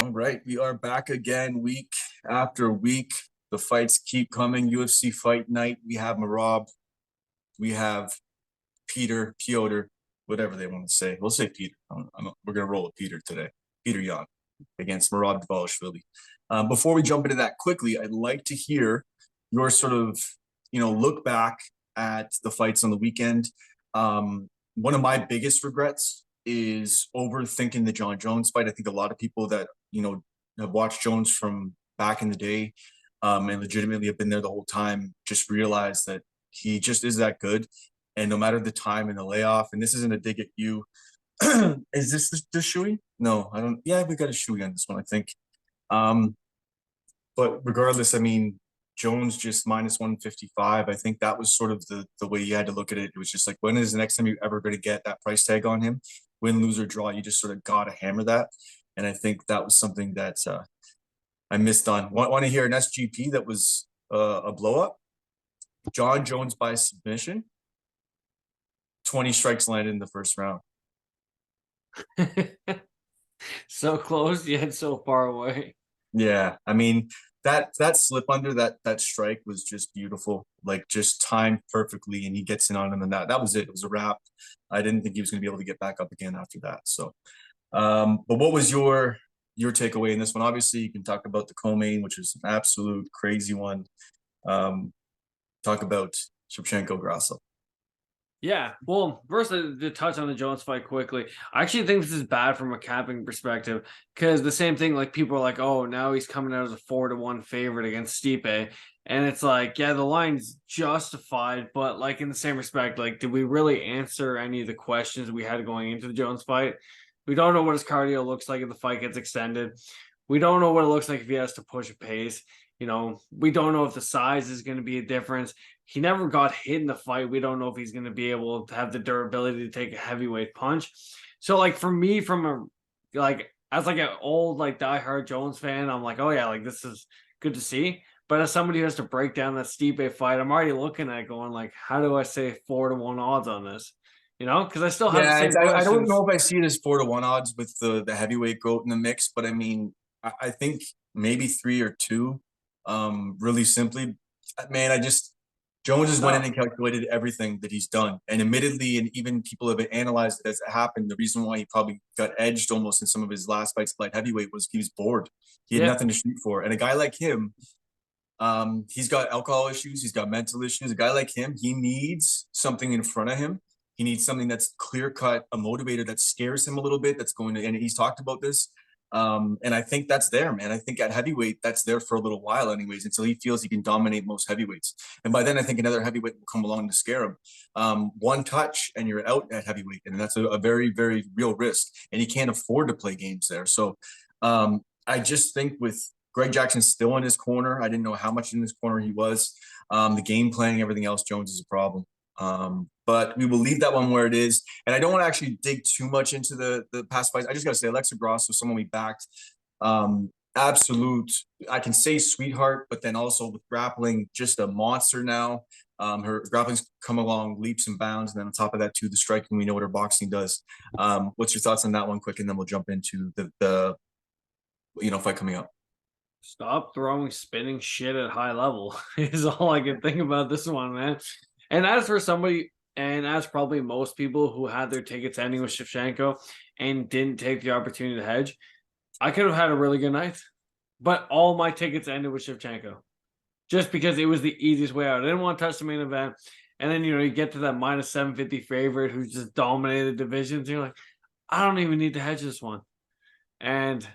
All right, we are back again week after week. The fights keep coming. UFC Fight Night. We have Merab. We have Petr, whatever they want to say. We'll say Petr. We're going to roll with Petr today. Petr Yan against Merab Dvalishvili. Before we jump into that quickly, I'd like to hear your sort of, look back at the fights on the weekend. One of my biggest regrets is overthinking the Jon Jones fight. I think a lot of people that, have watched Jones from back in the day and legitimately have been there the whole time just realize that he just is that good. And no matter the time and the layoff, and this isn't a dig at you. Is this the shoey? No, I don't. Yeah, we got a shoey on this one, I think. But regardless, I mean, Jones just minus 155. I think that was sort of the way you had to look at it. It was just like, when is the next time you're ever going to get that price tag on him? Win, lose, or draw, you just sort of got to hammer that. And I think that was something that I missed on. Want to hear an SGP that was a blow up? Jon Jones by submission. 20 strikes landed in the first round. So close yet so far away. Yeah, I mean, that slip under that strike was just beautiful, like just timed perfectly, and he gets in on him, and that was it. It was a wrap. I didn't think he was going to be able to get back up again after that. So, but what was your takeaway in this one? Obviously, you can talk about the co-main, which is an absolute crazy one. Talk about Shevchenko Grasso. Yeah, well, first to touch on the Jones fight quickly, I actually think this is bad from a capping perspective because the same thing, like people are like, oh, now he's coming out as a 4-1 favorite against Stipe, and it's like, yeah, the line's justified, but like in the same respect, like, did we really answer any of the questions we had going into the Jones fight? We don't know what his cardio looks like if the fight gets extended. We don't know what it looks like if he has to push a pace. We don't know if the size is going to be a difference. He never got hit in the fight. We don't know if he's going to be able to have the durability to take a heavyweight punch. So, like, for me, as an old, diehard Jones fan, I'm like, oh, yeah, like, this is good to see. But as somebody who has to break down that Stipe fight, I'm already looking at it going, like, how do I say 4-1 odds on this? Because I still have the same questions. I don't know if I see it as 4-1 odds with the heavyweight goat in the mix, but I mean, I think maybe 3 or 2. Really simply, man, Jones has went in and calculated everything that he's done. And admittedly, and even people have analyzed it as it happened, the reason why he probably got edged almost in some of his last fights light heavyweight was he was bored. He had nothing to shoot for. And a guy like him, he's got alcohol issues. He's got mental issues. A guy like him, he needs something in front of him. He needs something that's clear-cut, a motivator that scares him a little bit, that's going to – and he's talked about this. And I think that's there, man. I think at heavyweight, that's there for a little while anyways, until he feels he can dominate most heavyweights. And by then, I think another heavyweight will come along to scare him. One touch and you're out at heavyweight, and that's a very, very real risk. And he can't afford to play games there. So I just think with Greg Jackson still in his corner, I didn't know how much in his corner he was. The game planning, everything else, Jones is a problem. But we will leave that one where it is. And I don't want to actually dig too much into the past fights. I just got to say, Alexa Grasso, someone we backed, absolute, I can say sweetheart, but then also with grappling, just a monster now. Her grappling's come along leaps and bounds. And then on top of that, too, the striking, we know what her boxing does. What's your thoughts on that one quick? And then we'll jump into the fight coming up. Stop throwing spinning shit at high level is all I can think about this one, man. And as for somebody, and as probably most people who had their tickets ending with Shevchenko and didn't take the opportunity to hedge, I could have had a really good night. But all my tickets ended with Shevchenko just because it was the easiest way out. I didn't want to touch the main event. And then, you get to that minus 750 favorite who's just dominated divisions. You're like, I don't even need to hedge this one. And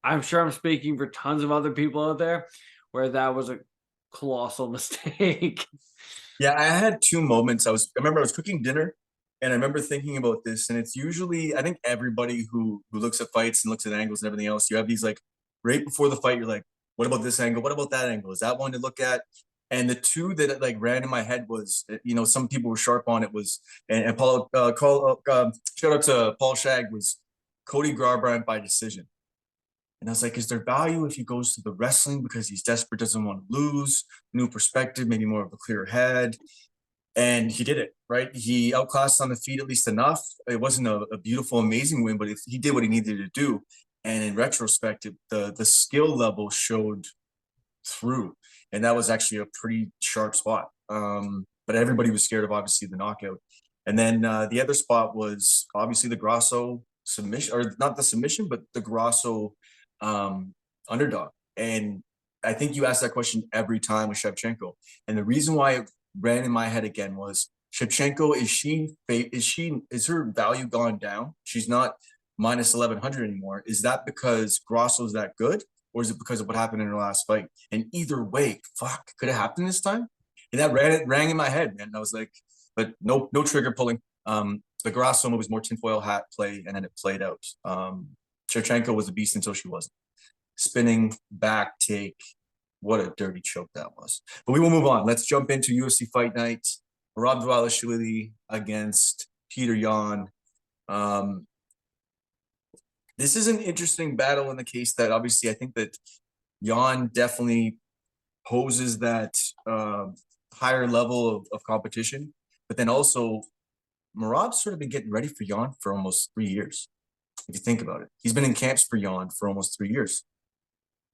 I'm sure I'm speaking for tons of other people out there where that was a colossal mistake. Yeah, I had 2 moments. I remember I was cooking dinner and I remember thinking about this. And it's usually, I think everybody who looks at fights and looks at angles and everything else, you have these like right before the fight, you're like, what about this angle? What about that angle? Is that one to look at? And the 2 that like ran in my head was, some people were sharp on it was, and Paul, shout out to Paul Shag, was Cody Garbrandt by decision. And I was like, is there value if he goes to the wrestling because he's desperate, doesn't want to lose, new perspective, maybe more of a clear head? And he did it, right? He outclassed on the feet at least enough. It wasn't a beautiful, amazing win, but he did what he needed to do. And in retrospect, the skill level showed through, and that was actually a pretty sharp spot. But everybody was scared of obviously the knockout. And then the other spot was obviously the Grasso submission, or not the submission, but the Grasso underdog. And I think you asked that question every time with Shevchenko. And the reason why it ran in my head again was Shevchenko, is her value gone down? She's not minus 1100 anymore. Is that because Grasso's that good? Or is it because of what happened in her last fight? And either way, fuck, could it happen this time? And that rang in my head, man. I was like, but no trigger pulling. The Grasso was more tinfoil hat play, and then it played out. Shevchenko was a beast until she wasn't. Spinning back take. What a dirty choke that was. But we will move on. Let's jump into UFC Fight Night. Merab Dvalishvili against Petr Yan. This is an interesting battle in the case that obviously I think that Yan definitely poses that higher level of competition. But then also, Merab's sort of been getting ready for Yan for almost 3 years. If you think about it, he's been in camps for Yan for almost 3 years.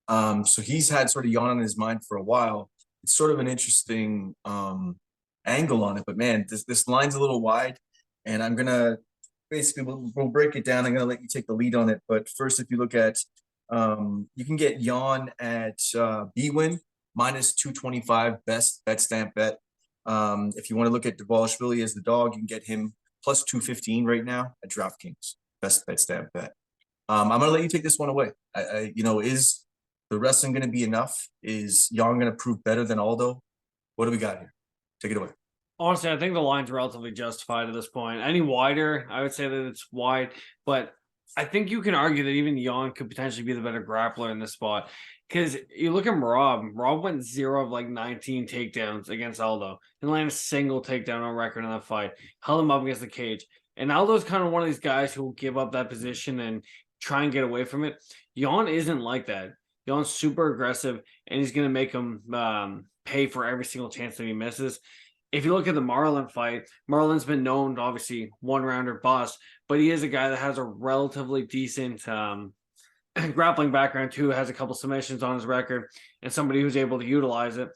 So he's had sort of Yan on his mind for a while. It's sort of an interesting angle on it. But man, this line's a little wide, and I'm gonna basically we'll break it down. I'm gonna let you take the lead on it. But first, if you look at you can get Yan at BWin minus 225 best bet stamp bet. If you want to look at Dvalishvili as the dog, you can get him plus 215 right now at DraftKings best bet stamp bet. I'm gonna let you take this one away. Is the wrestling going to be enough? Is Yan going to prove better than Aldo? What do we got here? Take it away. Honestly, I think the line's relatively justified at this point. Any wider, I would say that it's wide, but I think you can argue that even Yan could potentially be the better grappler in this spot. Because you look at Merab. Merab went 0 of like 19 takedowns against Aldo and landed a single takedown on record in that fight. Held him up against the cage. And Aldo's kind of one of these guys who will give up that position and try and get away from it. Yan isn't like that. Yan's super aggressive, and he's going to make him pay for every single chance that he misses. If you look at the Marlon fight, Marlon's been known to obviously one-rounder bust, but he is a guy that has a relatively decent grappling background too, has a couple submissions on his record, and somebody who's able to utilize it.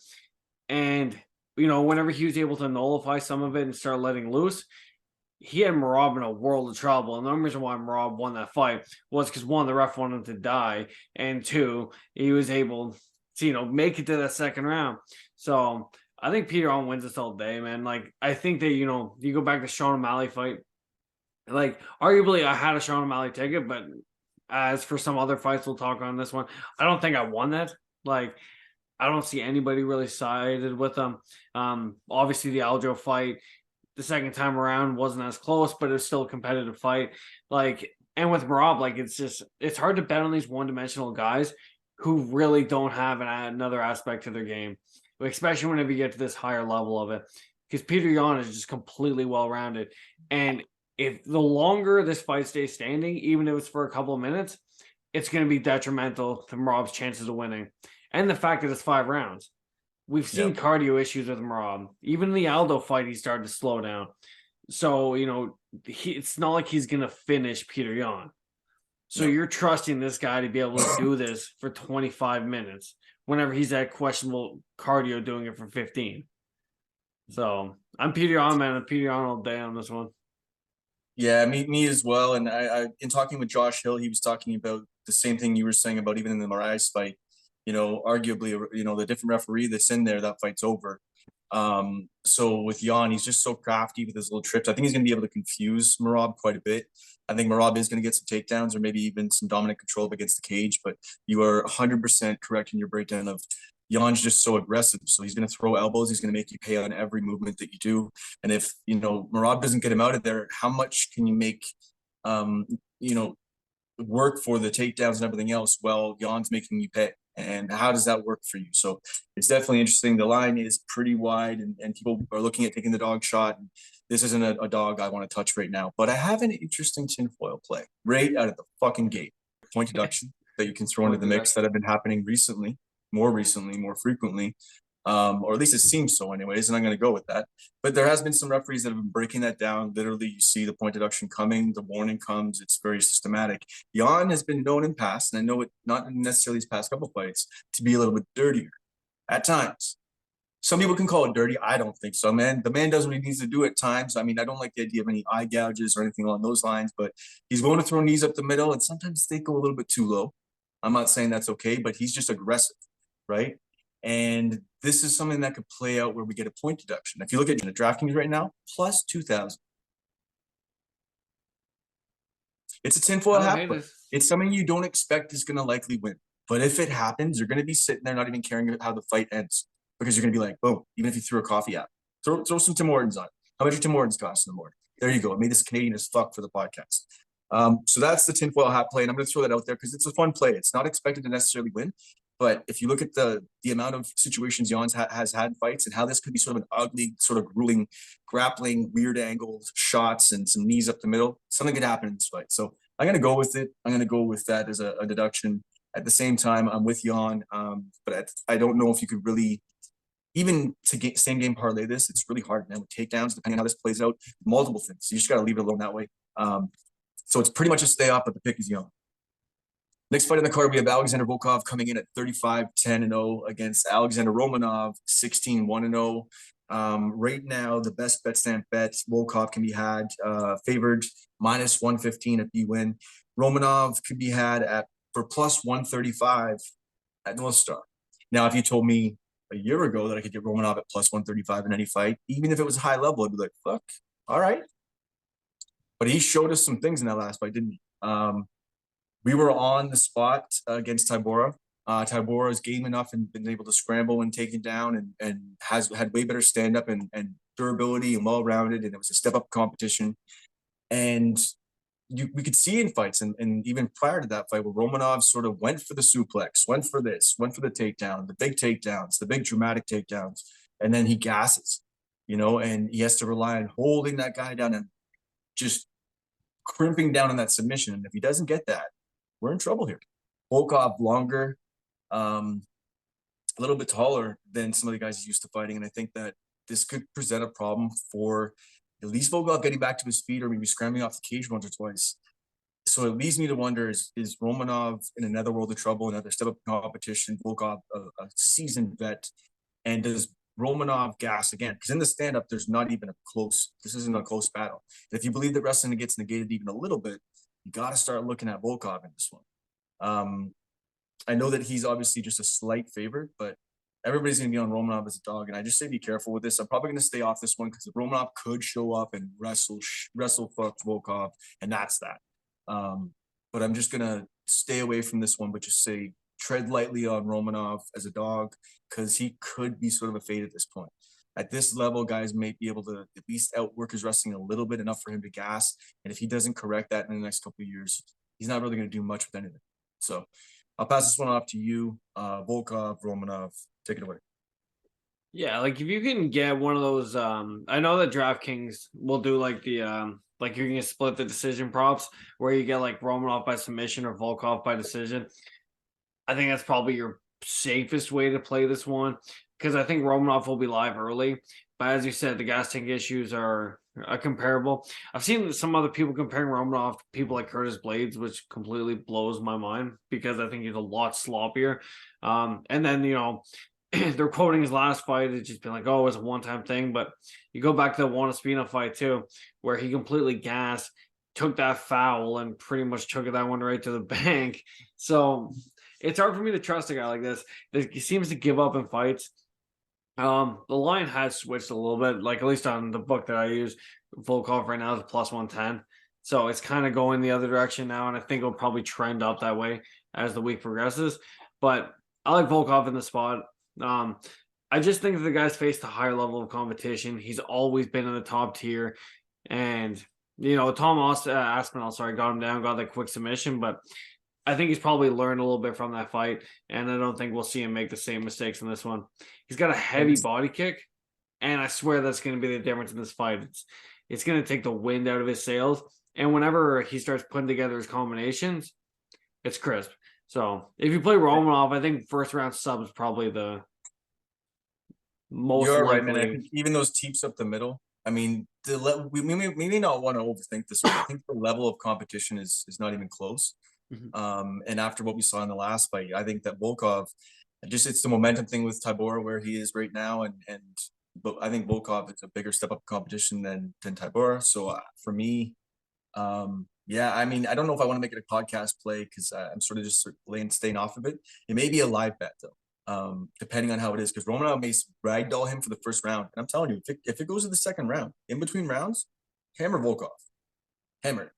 And, whenever he was able to nullify some of it and start letting loose, he had Merab in a world of trouble. And the only reason why Merab won that fight was because, one, the ref wanted him to die, and two, he was able to, make it to that second round. So I think Petr Yan wins this all day, man. Like, I think that, you go back to Sean O'Malley fight. Like, arguably, I had a Sean O'Malley ticket, but as for some other fights we'll talk on this one, I don't think I won that. Like, I don't see anybody really sided with them. Obviously, the Aljo fight, the second time around wasn't as close, but it was still a competitive fight. Like, and with Merab, like, it's hard to bet on these one-dimensional guys who really don't have another aspect to their game, especially whenever you get to this higher level of it. Because Petr Yan is just completely well-rounded. And if the longer this fight stays standing, even if it's for a couple of minutes, it's going to be detrimental to Merab's chances of winning. And the fact that it's 5 rounds. We've seen cardio issues with Merab. Even in the Aldo fight, he started to slow down. So, it's not like he's going to finish Petr Yan. So you're trusting this guy to be able to do this for 25 minutes whenever he's at questionable cardio doing it for 15. So I'm Petr Yan, man. I'm Petr Yan all day on this one. Yeah, me as well. And I in talking with Josh Hill, he was talking about the same thing you were saying about even in the Moraes fight. Arguably, the different referee that's in there, that fight's over. So with Yan, he's just so crafty with his little trips. I think he's going to be able to confuse Merab quite a bit. I think Merab is going to get some takedowns or maybe even some dominant control up against the cage. But you are 100% correct in your breakdown of Yan's just so aggressive. So he's going to throw elbows. He's going to make you pay on every movement that you do. And if, Merab doesn't get him out of there, how much can you make, work for the takedowns and everything else? Well, Yan's making you pay. And how does that work for you? So it's definitely interesting. The line is pretty wide, and people are looking at taking the dog shot. And this isn't a dog I want to touch right now, but I have an interesting tinfoil play right out of the fucking gate. Point deduction that you can throw into the mix that have been happening more frequently. or at least it seems so anyways, and I'm going to go with that. But there has been some referees that have been breaking that down. Literally, you see the point deduction coming, the warning comes. It's very systematic. Jan has been known in past, and I know it not necessarily his past couple fights, to be a little bit dirtier at times. Some people can call it dirty. I don't think so, man. The man does what he needs to do at times. I mean, I don't like the idea of any eye gouges or anything along those lines, but he's going to throw knees up the middle, and sometimes they go a little bit too low. I'm not saying that's okay, but he's just aggressive, right? And this is something that could play out where we get a point deduction. If you look at the DraftKings right now, plus 2,000. It's a tinfoil hat play. It's something you don't expect is going to likely win. But if it happens, you're going to be sitting there not even caring how the fight ends, because you're going to be like, boom, even if you threw a coffee out, throw some Tim Hortons on. How much your Tim Hortons cost in the morning? There you go. I made this Canadian as fuck for the podcast. So that's the tinfoil hat play, and I'm going to throw that out there because it's a fun play. It's not expected to necessarily win, but if you look at the amount of situations Jan has had fights and how this could be sort of an ugly, sort of grueling, grappling, weird angles, shots, and some knees up the middle, something could happen in this fight. So I'm going to go with it. I'm going to go with that as a deduction. At the same time, I'm with Jan, but I don't know if you could really, even to get same game parlay this, it's really hard, man, with takedowns, depending on how this plays out, multiple things. So you just got to leave it alone that way. So it's pretty much a stay off, but the pick is Jan. Next fight on the card, we have Alexander Volkov coming in at 35-10-0 against Alexander Romanov, 16-1-0. Right now, the best bet stamp bets Volkov can be had favored minus 115 if you win. Romanov could be had for plus 135 at North Star. Now, if you told me a year ago that I could get Romanov at plus 135 in any fight, even if it was high level, I'd be like, fuck, all right. But he showed us some things in that last fight, didn't he? We were on the spot against Tybura. Tybura is game enough and been able to scramble and take it down, and has had way better stand-up and durability and well-rounded, and it was a step-up competition. And we could see in fights, and even prior to that fight, where Romanov sort of went for the suplex, went for the takedown, the big takedowns, the big dramatic takedowns, and then he gasses, and he has to rely on holding that guy down and just crimping down on that submission. And if he doesn't get that, we're in trouble here. Volkov longer, a little bit taller than some of the guys he's used to fighting, and I think that this could present a problem for at least Volkov getting back to his feet or maybe scrambling off the cage once or twice. So it leads me to wonder, is Romanov in another world of trouble, another step-up competition, Volkov a seasoned vet, and does Romanov gas again? Because in the stand-up, this isn't a close battle. And if you believe that wrestling gets negated even a little bit, you got to start looking at Volkov in this one. I know that he's obviously just a slight favorite, but everybody's going to be on Romanov as a dog. And I just say be careful with this. I'm probably going to stay off this one because Romanov could show up and wrestle fuck Volkov, and that's that. But I'm just going to stay away from this one, but just say tread lightly on Romanov as a dog, because he could be sort of a fade at this point. At this level, guys may be able to at least outwork his wrestling a little bit, enough for him to gas. And if he doesn't correct that in the next couple of years, he's not really going to do much with anything. So I'll pass this one off to you. Volkov, Romanov, take it away. Yeah, like if you can get one of those, I know that DraftKings will do like the like you can split the decision props where you get like Romanov by submission or Volkov by decision. I think that's probably your safest way to play this one, because I think Romanov will be live early. But as you said, the gas tank issues are comparable. I've seen some other people comparing Romanov to people like Curtis Blades, which completely blows my mind because I think he's a lot sloppier. And then, they're quoting his last fight. It's just been like, oh, it was a one-time thing. But you go back to the Juan Espino fight too, where he completely gassed, took that foul, and pretty much took that one right to the bank. So it's hard for me to trust a guy like this. He seems to give up in fights. The line has switched a little bit, like at least on the book that I use, Volkov right now is plus 110. So it's kind of going the other direction now, and I think it'll probably trend up that way as the week progresses. But I like Volkov in the spot. I just think that the guy's faced a higher level of competition. He's always been in the top tier. And, Tom Aspinall, got him down, got that quick submission, but I think he's probably learned a little bit from that fight, and I don't think we'll see him make the same mistakes in this one. He's got a heavy body kick, and I swear that's going to be the difference in this fight. It's going to take the wind out of his sails, and whenever he starts putting together his combinations, it's crisp. So if you play Romanov, I think first round sub is probably the most You're right, man. I likely. think even those teeps up the middle. I mean, we may not want to overthink this one. I think the level of competition is not even close. Mhm. And after what we saw in the last fight, I think that Volkov, just it's the momentum thing with Tybura where he is right now, and but I think Volkov is a bigger step up competition than Tybura. So for me, yeah, I mean, I don't know if I want to make it a podcast play because I'm sort of just staying off of it. It may be a live bet though, depending on how it is, because Romanov may ragdoll him for the first round, and I'm telling you, if it goes to the second round, in between rounds, hammer Volkov, hammer it.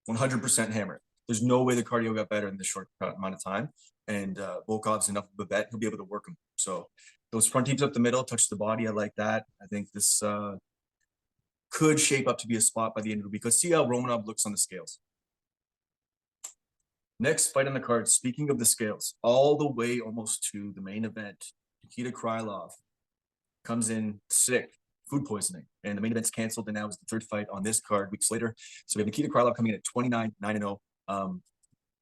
100% hammer it. There's no way the cardio got better in this short amount of time, and Volkov's enough of a bet; he'll be able to work him. So those front teams up the middle, touch the body. I like that. I think this could shape up to be a spot by the end of the week. Let's see how Romanov looks on the scales. Next fight on the card, speaking of the scales, all the way almost to the main event, Nikita Krylov comes in sick, food poisoning, and the main event's canceled, and now is the third fight on this card weeks later. So we have Nikita Krylov coming in at 29, 9-0,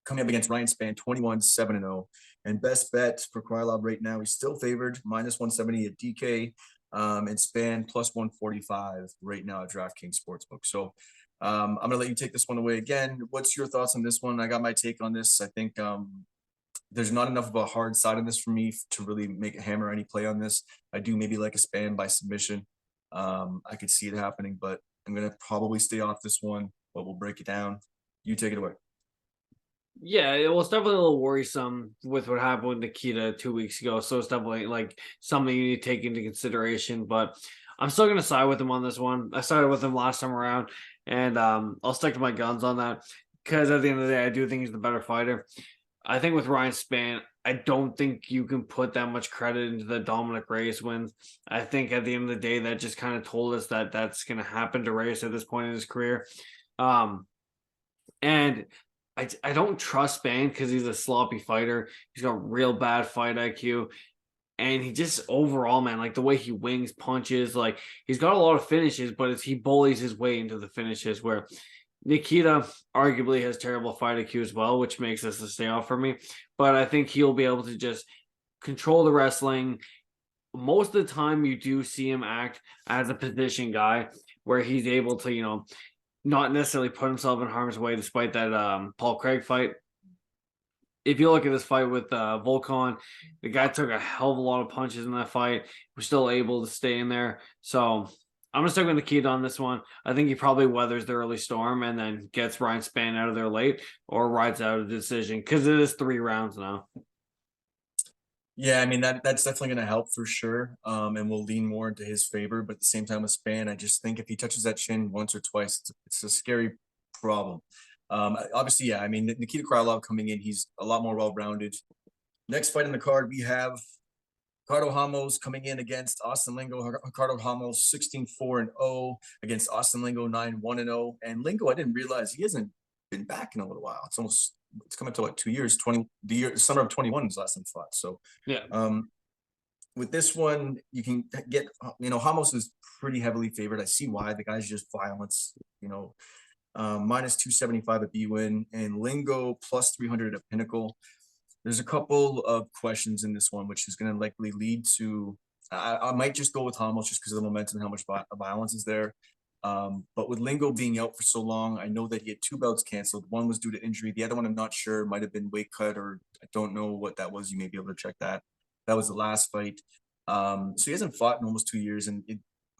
coming up against Ryan Spann, 21, 7-0. And best bet for Krylov right now, he's still favored, minus 170 at DK, and Spann plus 145 right now at DraftKings Sportsbook. So I'm going to let you take this one away again. What's your thoughts on this one? I got my take on this. I think there's not enough of a hard side on this for me to really make a hammer any play on this. I do maybe like a Spann by submission. I could see it happening, but I'm going to probably stay off this one, but we'll break it down. You take it away. Yeah, it was definitely a little worrisome with what happened with Nikita 2 weeks ago. So it's definitely like something you need to take into consideration. But I'm still gonna side with him on this one. I sided with him last time around, and I'll stick to my guns on that because at the end of the day, I do think he's the better fighter. I think with Ryan Spann, I don't think you can put that much credit into the Dominic Reyes wins. I think at the end of the day, that just kind of told us that that's going to happen to Reyes at this point in his career. And I don't trust Spann because he's a sloppy fighter. He's got real bad fight IQ. And he just overall, man, like the way he wings punches, like he's got a lot of finishes, but he bullies his way into the finishes where Nikita arguably has terrible fight IQ as well, which makes this a stay off for me. But I think he'll be able to just control the wrestling. Most of the time, you do see him act as a position guy where he's able to, not necessarily put himself in harm's way, despite that Paul Craig fight. If you look at this fight with Volkan, the guy took a hell of a lot of punches in that fight. Was still able to stay in there. So I'm gonna stick with Nikita on this one. I think he probably weathers the early storm and then gets Ryan Spann out of there late or rides out a decision because it is 3 rounds now. Yeah, I mean that's definitely going to help for sure, and we'll lean more into his favor. But at the same time, with Spann, I just think if he touches that chin once or twice, it's a scary problem. Obviously, yeah, I mean Nikita Krylov coming in, he's a lot more well-rounded. Next fight on the card, we have Ricardo Ramos coming in against Austin Lingo. Ricardo Ramos 16-4-0 against Austin Lingo 9-1-0. And Lingo, I didn't realize he hasn't been back in a little while. It's coming to like 2 years. The summer of 21 was last time fought. So Yeah. with this one, you can get Ramos is pretty heavily favored. I see why. The guy's just violence. Minus 275 at BWin and Lingo plus 300 at Pinnacle. There's a couple of questions in this one, which is going to likely lead to. I might just go with Ramos just because of the momentum and how much violence is there. But with Lingo being out for so long, I know that he had 2 bouts canceled. One was due to injury. The other one, I'm not sure, might have been weight cut, or I don't know what that was. You may be able to check that. That was the last fight. So he hasn't fought in almost 2 years. And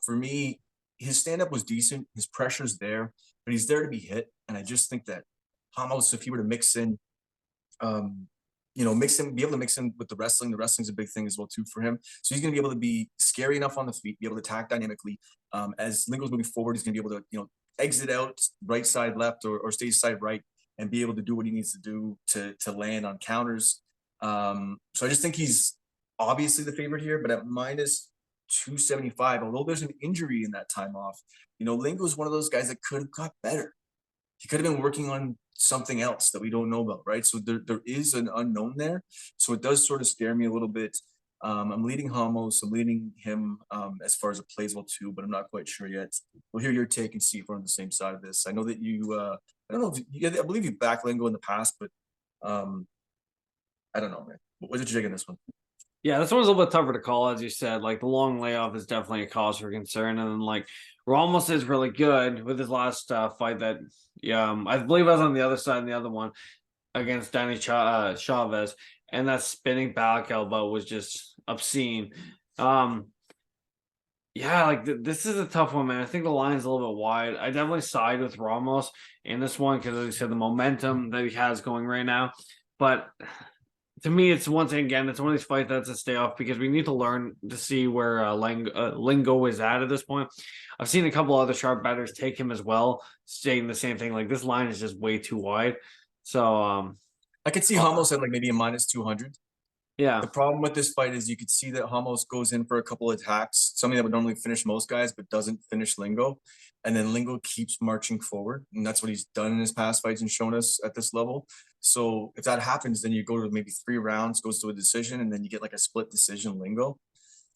for me, his stand-up was decent. His pressure's there, but he's there to be hit. And I just think that Ramos, if he were to mix in, be able to mix in with the wrestling. The wrestling's a big thing as well too for him. So he's going to be able to be scary enough on the feet, be able to attack dynamically. As Lingo's moving forward, he's going to be able to, exit out right side left or stage side right and be able to do what he needs to do to land on counters. So I just think he's obviously the favorite here, but at minus 275, although there's an injury in that time off, Lingo's one of those guys that could have got better. He could have been working on something else that we don't know about, right? So there is an unknown there. So it does sort of scare me a little bit. I'm leading Ramos. I'm leading him as far as a plays well too, but I'm not quite sure yet. We'll hear your take and see if we're on the same side of this. I know that you, I don't know if I believe you backed Lingo in the past, but I don't know, man. What did you take in this one? Yeah, this one's a little bit tougher to call, as you said. Like the long layoff is definitely a cause for concern, and then like Ramos is really good with his last fight that, yeah, I believe I was on the other side in the other one against Chavez, and that spinning back elbow was just obscene. Um, yeah, like this is a tough one, man. I think the line's a little bit wide. I definitely side with Ramos in this one because, as I said, the momentum that he has going right now, but to me, it's once again, it's one of these fights that's a stay off because we need to learn to see where Lingo is at this point. I've seen a couple other sharp bettors take him as well, saying the same thing. Like this line is just way too wide. So, I could see uh, Ramos at like maybe a -200. yeah, The problem with this fight is you could see that Ramos goes in for a couple of attacks, something that would normally finish most guys, but doesn't finish Lingo. And then Lingo keeps marching forward. And that's what he's done in his past fights and shown us at this level. So if that happens, then you go to maybe 3 rounds, goes to a decision, and then you get like a split decision Lingo.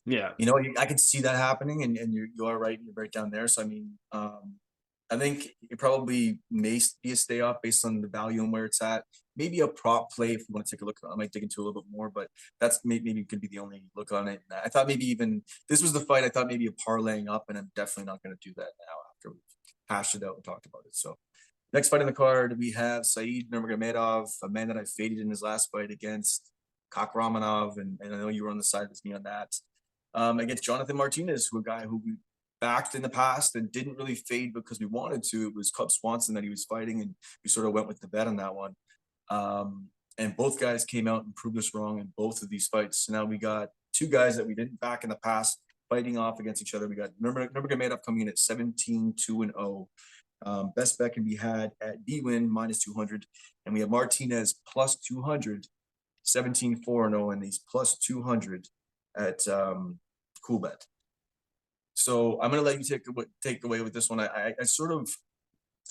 yeah, You know, I can see that happening, and you are right. You're right down there. So I mean, I think it probably may be a stay off based on the value and where it's at. Maybe a prop play if you want to take a look. I might dig into a little bit more, but that's maybe could be the only look on it. I thought maybe even this was the fight. I thought maybe a parlaying up, and I'm definitely not going to do that now after we've hashed it out and talked about it. So next fight in the card, we have Said Nurmagomedov, a man that I faded in his last fight against Kakramanov, and I know you were on the side with me on that. Against Jonathan Martinez, who a guy who we backed in the past and didn't really fade because we wanted to. It was Cub Swanson that he was fighting, and we sort of went with the bet on that one. And both guys came out and proved us wrong in both of these fights. So now we got two guys that we didn't back in the past fighting off against each other. We got Nurmagomedov coming in at 17-2-0. Best bet can be had at B-win -200. And we have Martinez +200, 17-4-0, and he's +200 at Cool Bet. So I'm gonna let you take away with this one. I sort of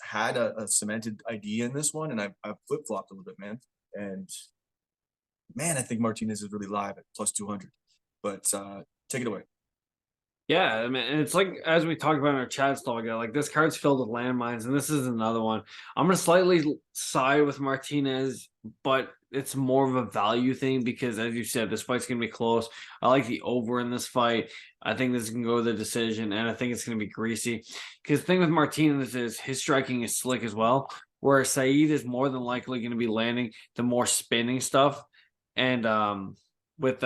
had a cemented idea in this one, and I've flip flopped a little bit, man. And man, I think Martinez is really live at +200. But take it away. yeah. I mean, and it's like as we talked about in our chat stuff like this card's filled with landmines, and this is another one. I'm gonna slightly side with Martinez, but it's more of a value thing because, as you said, this fight's gonna be close. I like the over in this fight. I think this can go to the decision, and I think it's gonna be greasy. Because the thing with Martinez is his striking is slick as well, where Said is more than likely going to be landing the more spinning stuff, and with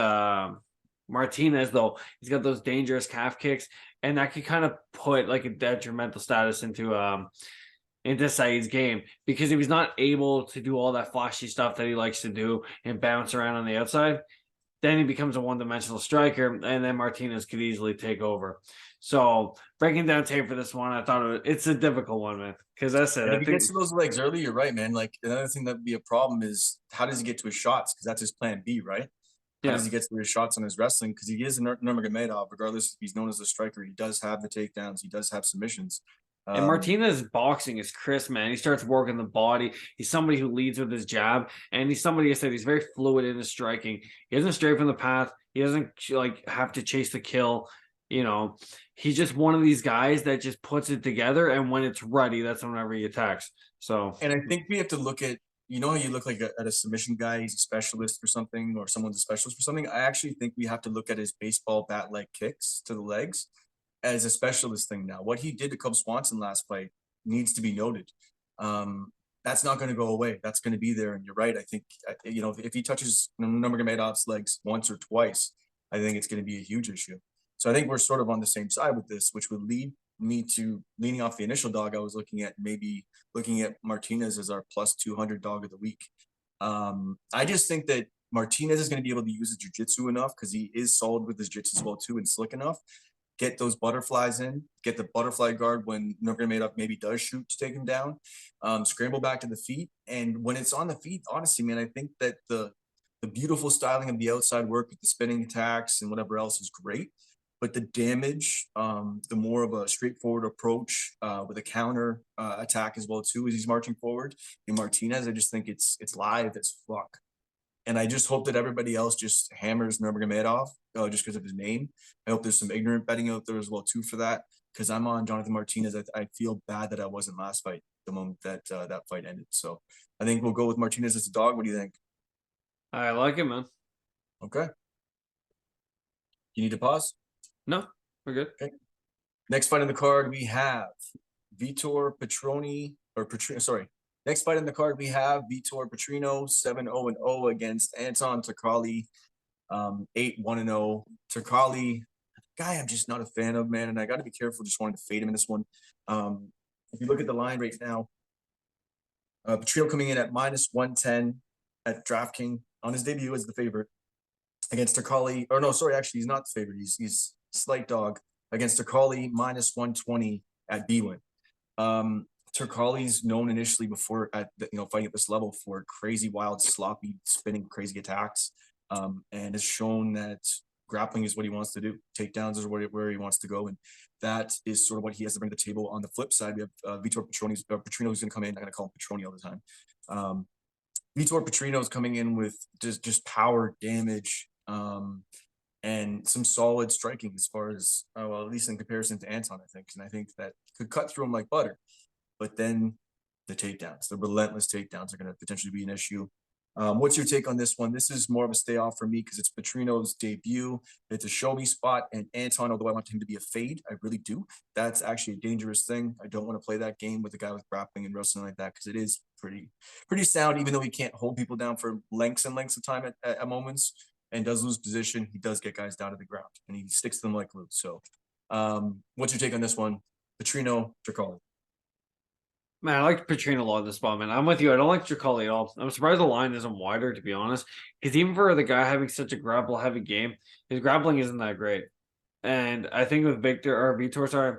Martinez, though, he's got those dangerous calf kicks, and that could kind of put like a detrimental status into Said's game because if he's not able to do all that flashy stuff that he likes to do and bounce around on the outside, then he becomes a one-dimensional striker, and then Martinez could easily take over. So breaking down tape for this one, I thought it's a difficult one, man. Because I said, And I if he think, gets to those legs early, you're right, man. Like another thing that would be a problem is how does he get to his shots? Because that's his plan B, right? How yeah. does he get to his shots on his wrestling? Because he is a Nurmagomedov, regardless if he's known as a striker. He does have the takedowns. He does have submissions. And Um, Martinez's boxing is crisp, man. He starts working the body. He's somebody who leads with his jab, and he's somebody I said he's very fluid in his striking. He doesn't stray from the path. He doesn't like have to chase the kill. You know, he's just one of these guys that just puts it together, and when it's ready, that's whenever he attacks. So and I think we have to look at, you know, how you look like at a submission guy, he's a specialist for something, or someone's a specialist for something. I actually think we have to look at his baseball bat leg kicks to the legs as a specialist thing now. What he did to Cub Swanson last fight needs to be noted. That's not going to go away. That's going to be there. And you're right. I think, you know, if he touches Nurmagomedov's legs once or twice, I think it's going to be a huge issue. So I think we're sort of on the same side with this, which would lead me to leaning off the initial dog I was looking at, maybe looking at Martinez as our +200 dog of the week. I just think that Martinez is going to be able to use his jiu-jitsu enough because he is solid with his jiu-jitsu as well too and slick enough. Get those butterflies in, get the butterfly guard when Nurmagomedov maybe does shoot to take him down, scramble back to the feet. And when it's on the feet, honestly, man, I think that the beautiful styling of the outside work with the spinning attacks and whatever else is great. But the damage, the more of a straightforward approach with a counter attack as well too as he's marching forward. In Martinez, I just think it's live as fuck. And I just hope that everybody else just hammers Nurmagomedov just because of his name. I hope there's some ignorant betting out there as well too for that because I'm on Jonathan Martinez. I feel bad that I wasn't last fight the moment that that fight ended. So I think we'll go with Martinez as a dog. What do you think? I like it, man. Okay. You need to pause? No, we're good. Okay. Next fight on the card, we have Vitor Petroni, or Petrino, sorry. Next fight on the card, we have Vitor Petrino, 7-0-0 against Anton Turkalj, 8-1-0. Turkalj, guy I'm just not a fan of, man, and I got to be careful just wanting to fade him in this one. If you look at the line right now, Petrino coming in at -110 at DraftKings on his debut as the favorite against Turkalj, or no, sorry, actually, he's not the favorite. He's slight dog against Turkalj, -120 at B-Win. Turkalj's known initially before at fighting at this level for crazy, wild, sloppy, spinning, crazy attacks, and has shown that grappling is what he wants to do. Takedowns is where he wants to go, and that is sort of what he has to bring to the table. On the flip side, we have Vitor Petroni's Petrino's going to come in. I'm going to call him Petroni all the time. Vitor Petrino's coming in with just power, damage, and some solid striking as far as well, at least in comparison to Anton, I think. And I think that could cut through him like butter. But then the takedowns, the relentless takedowns are going to potentially be an issue. What's your take on this one? This is more of a stay off for me because it's Petrino's debut. It's a show me spot, and Anton, although I want him to be a fade, I really do. That's actually a dangerous thing. I don't want to play that game with a guy with grappling and wrestling like that because it is pretty sound, even though he can't hold people down for lengths and lengths of time at moments and does lose position. He does get guys down to the ground and he sticks to them like glue. So what's your take on this one? Petrino, Turkalj. Man, I like Petrino a lot in this spot, man. I'm with you. I don't like Turkalj at all. I'm surprised the line isn't wider, to be honest. Because even for the guy having such a grapple-heavy game, his grappling isn't that great. And I think with Vitor, sorry,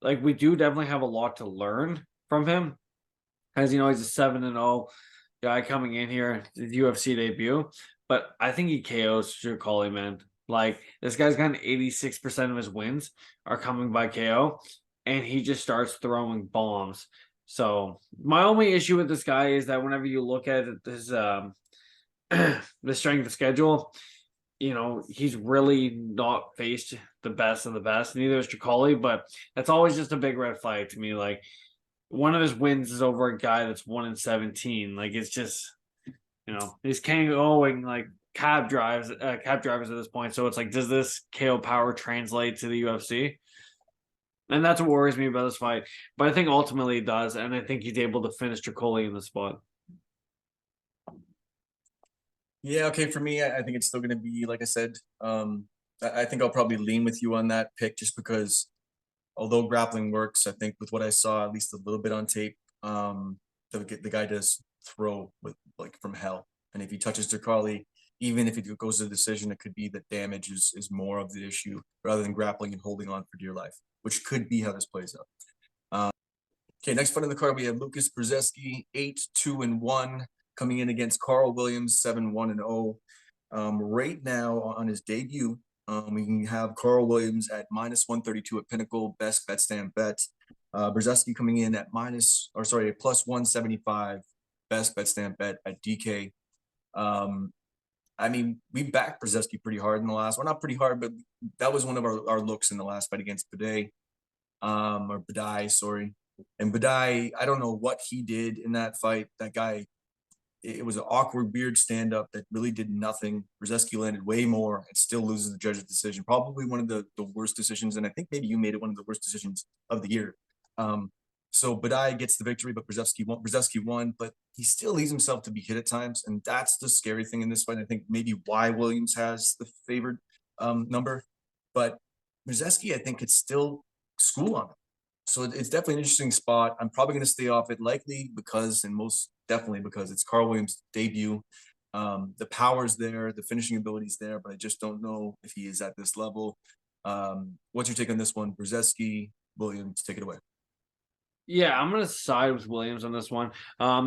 like we do definitely have a lot to learn from him. As you know, he's a 7-0 guy coming in here, his UFC debut. But I think he KOs Turkalj, man. Like this guy's got 86% of his wins are coming by KO, and he just starts throwing bombs. So my only issue with this guy is that whenever you look at this the strength of schedule, he's really not faced the best of the best. Neither is Turkalj, but that's always just a big red flag to me. Like one of his wins is over a guy that's 1-17. Like it's just, he's KOing like cab drivers at this point. So it's like, does this KO power translate to the UFC? And that's what worries me about this fight. But I think ultimately it does. And I think he's able to finish Turkalj in the spot. Yeah, okay. For me, I think it's still going to be, like I said, I think I'll probably lean with you on that pick just because although grappling works, I think with what I saw, at least a little bit on tape, the guy does throw with like from hell. And if he touches Turkalj, even if it goes to the decision, it could be that damage is more of the issue rather than grappling and holding on for dear life, which could be how this plays out. Okay, next fight on the card, we have Lucas Brzeski, 8-2-1, coming in against Carl Williams, 7-1-0. Right now on his debut, we can have Carl Williams at -132 at Pinnacle, best bet stand bet. Brzeski coming in at +175, best bet stand bet at DK. I mean, we backed Brzeski pretty hard in the last one. Not pretty hard, but that was one of our looks in the last fight against Badai, sorry. And Badai, I don't know what he did in that fight. That guy, it was an awkward, weird stand-up that really did nothing. Brzeski landed way more and still loses the judge's decision. Probably one of the worst decisions, and I think maybe you made it one of the worst decisions of the year. So Badai gets the victory, but Brzeski won, but he still leaves himself to be hit at times, and that's the scary thing in this fight. I think maybe why Williams has the favored number, but Brzeski, I think, could still school on him. So it's definitely an interesting spot. I'm probably going to stay off it, likely because, and most definitely because it's Carl Williams' debut. The power's there, the finishing ability's there, but I just don't know if he is at this level. What's your take on this one? Brzeski, Williams, take it away. Yeah, I'm gonna side with Williams on this one.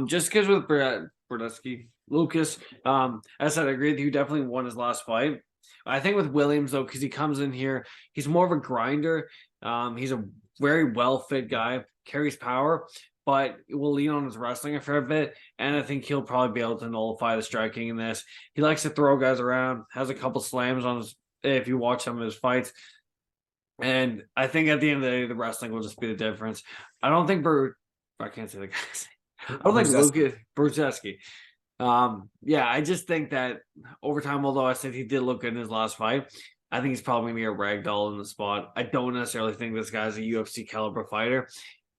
Just because with Brzeski, Lucas, as I said, I agree with you. Definitely won his last fight. I think with Williams though, because he comes in here, he's more of a grinder. He's a very well fit guy, carries power, but will lean on his wrestling a fair bit. And I think he'll probably be able to nullify the striking in this. He likes to throw guys around, has a couple slams on his. If you watch some of his fights. And I think at the end of the day, the wrestling will just be the difference. I don't think I can't say the guy's name. I don't think Lucas Brzeski. Yeah, I just think that over time, although I said he did look good in his last fight, I think he's probably going to get ragdoll in the spot. I don't necessarily think this guy's a UFC caliber fighter.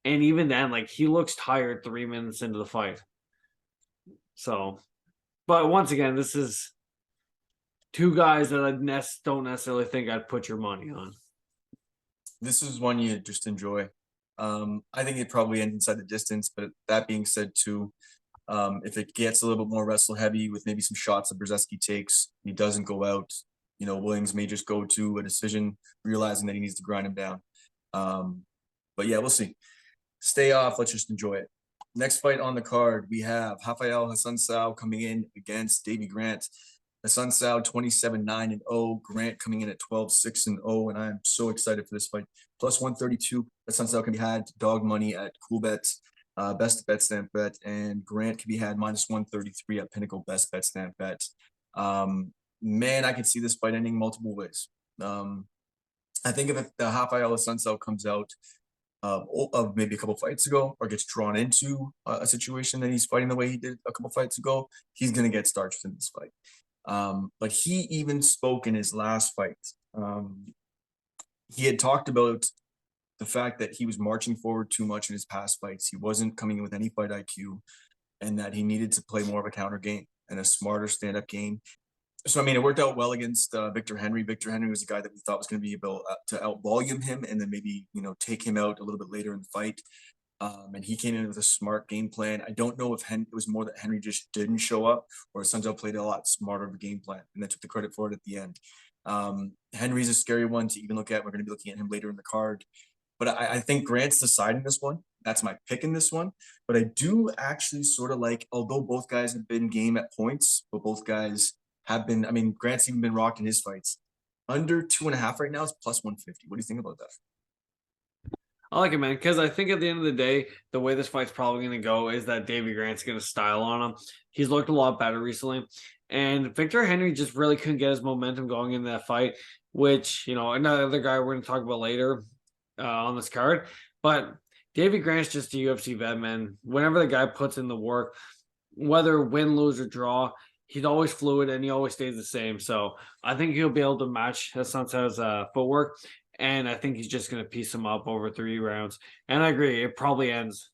And even then, like, he looks tired 3 minutes into the fight. So, but once again, this is two guys that I don't necessarily think I'd put your money on. This is one you just enjoy. I think it probably ends inside the distance, but that being said, too, if it gets a little bit more wrestle heavy with maybe some shots that Brzezinski takes, he doesn't go out. You know, Williams may just go to a decision, realizing that he needs to grind him down. But yeah, we'll see. Stay off. Let's just enjoy it. Next fight on the card, we have Rafael Hassan coming in against Davy Grant. Hassan 27-9-0. Grant coming in at 12-6-0, and I am so excited for this fight. Plus 132. Hassan can be had dog money at Cool Bets, best bet stamp bet, and Grant can be had minus 133 at Pinnacle best bet stamp bet. Man, I could see this fight ending multiple ways. I think if the Rafael Hassan comes out of maybe a couple fights ago, or gets drawn into a situation that he's fighting the way he did a couple fights ago, he's going to get starched in this fight. But he even spoke in his last fight. He had talked about the fact that he was marching forward too much in his past fights. He wasn't coming in with any fight IQ, and that he needed to play more of a counter game and a smarter stand-up game. So, I mean, it worked out well against Victor Henry. Victor Henry was a guy that we thought was going to be able to out-volume him and then maybe, take him out a little bit later in the fight. And he came in with a smart game plan. I don't know if it was more that Henry just didn't show up, or Sunzel played a lot smarter of a game plan, and they took the credit for it at the end. Henry's a scary one to even look at. We're going to be looking at him later in the card. But I think Grant's the side in this one. That's my pick in this one. But I do actually sort of like, although both guys have been game at points, but both guys have been, Grant's even been rocked in his fights. Under 2.5 right now is plus 150. What do you think about that? I like it, man, because I think at the end of the day, the way this fight's probably going to go is that Davy Grant's going to style on him. He's looked a lot better recently. And Victor Henry just really couldn't get his momentum going in that fight, which, another guy we're going to talk about later on this card. But Davy Grant's just a UFC vet, man. Whenever the guy puts in the work, whether win, lose, or draw, he's always fluid and he always stays the same. So I think he'll be able to match Hassan's footwork. And I think he's just going to piece him up over 3 rounds. And I agree, it probably ends.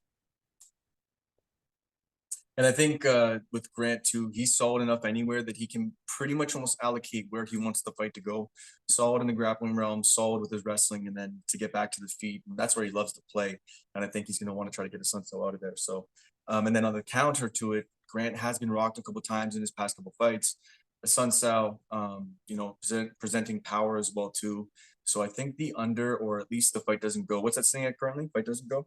And I think with Grant, too, he's solid enough anywhere that he can pretty much almost allocate where he wants the fight to go. Solid in the grappling realm, solid with his wrestling, and then to get back to the feet. And that's where he loves to play. And I think he's going to want to try to get his Sunso out of there. So, and then on the counter to it, Grant has been rocked a couple times in his past couple fights. Sunsao, presenting power as well, too. So I think the under, or at least the fight doesn't go. What's that saying at currently? Fight doesn't go?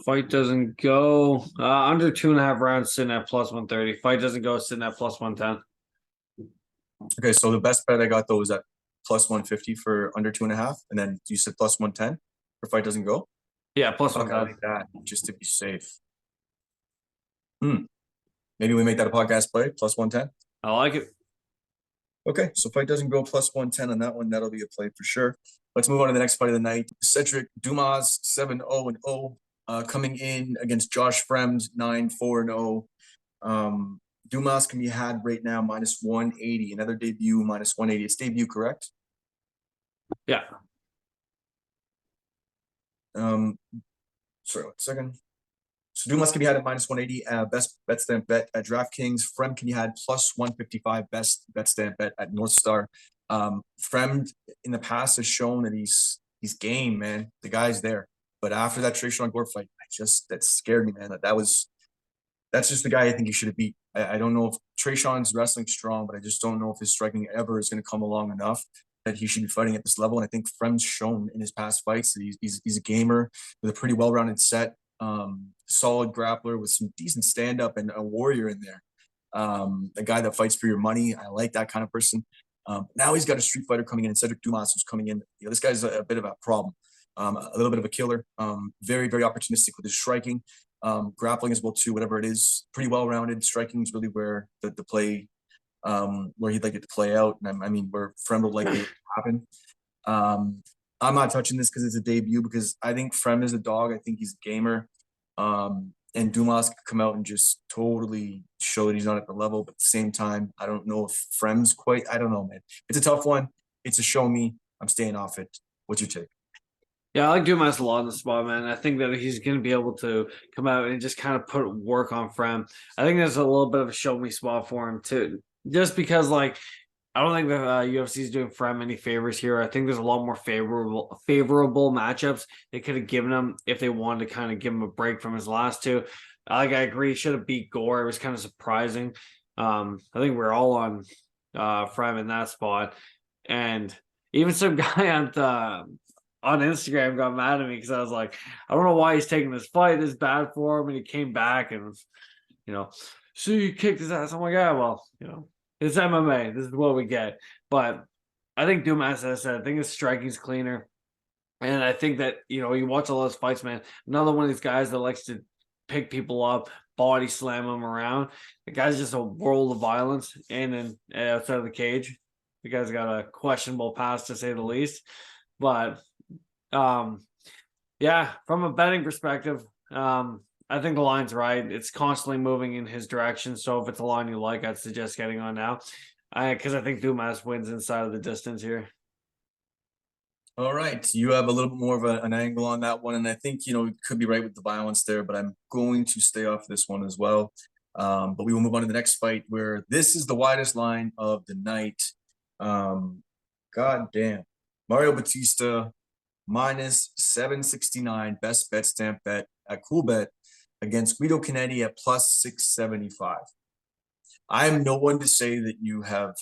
Fight doesn't go. Under 2.5 rounds, sitting at plus 130. Fight doesn't go, sitting at plus 110. Okay, so the best bet I got, though, was at plus 150 for under 2.5. And then you said plus 110 for fight doesn't go? Yeah, plus Okay, 110. like that, just to be safe. Maybe we make that a podcast play, plus 110. I like it. Okay, so fight doesn't go plus 110 on that one. That'll be a play for sure. Let's move on to the next fight of the night. Cedric Dumas, 7-0-0, coming in against Josh Fremd, 9-4-0. Dumas can be had right now minus 180. Another debut, minus 180. It's debut, correct? Yeah. Sorry, 1 second. So Dumas can be had at minus 180, best bet stamp bet at DraftKings. Fremd can be had plus 155, best bet stamp bet at North Star. Fremd in the past has shown that he's game, man. The guy's there. But after that Trayshawn Gore fight, that scared me, man. That's just the guy I think he should have beat. I don't know if Trayshawn's wrestling strong, but I just don't know if his striking ever is going to come along enough that he should be fighting at this level. And I think Fremd's shown in his past fights that he's a gamer with a pretty well-rounded set. Solid grappler with some decent stand-up and a warrior in there. A guy that fights for your money. I like that kind of person. Now he's got a street fighter coming in, and Cedric Dumas who's coming in. This guy's a bit of a problem. A little bit of a killer. Very, very opportunistic with his striking. Grappling as well too, whatever it is. Pretty well-rounded. Striking is really where the play, where he'd like it to play out. And where Fremd would like it to happen. I'm not touching this because it's a debut, because I think Fremd is a dog. I think he's a gamer. And Dumas could come out and just totally show that he's not at the level. But at the same time, I don't know if Fremd's quite, I don't know, man. It's a tough one. It's a show me. I'm staying off it. What's your take? Yeah, I like Dumas a lot in the spot, man. I think that he's going to be able to come out and just kind of put work on Frem. I think there's a little bit of a show me spot for him too, just because like I don't think the UFC is doing Frem any favors here. I think there's a lot more favorable matchups they could have given him if they wanted to kind of give him a break from his last two. I agree, he should have beat Gore. It was kind of surprising. I think we're all on Frem in that spot, and even some guy on Instagram got mad at me because I was like, I don't know why he's taking this fight. This is bad for him, and he came back and so you kicked his ass. I'm like, yeah, well, it's MMA. This is what we get. But I think Dumas, as I said, I think his striking's cleaner. And I think that, you watch all those fights, man. Another one of these guys that likes to pick people up, body slam them around. The guy's just a world of violence in and outside of the cage. The guy's got a questionable past, to say the least. But, yeah, from a betting perspective, I think the line's right. It's constantly moving in his direction. So if it's a line you like, I'd suggest getting on now. Because I think Dumas wins inside of the distance here. All right. You have a little bit more of an angle on that one. And I think, you could be right with the violence there, but I'm going to stay off this one as well. But we will move on to the next fight where this is the widest line of the night. God damn. Mario Batista minus 769 best bet stamp bet at Coolbet against Guido Canetti at plus 675. I am no one to say that you have,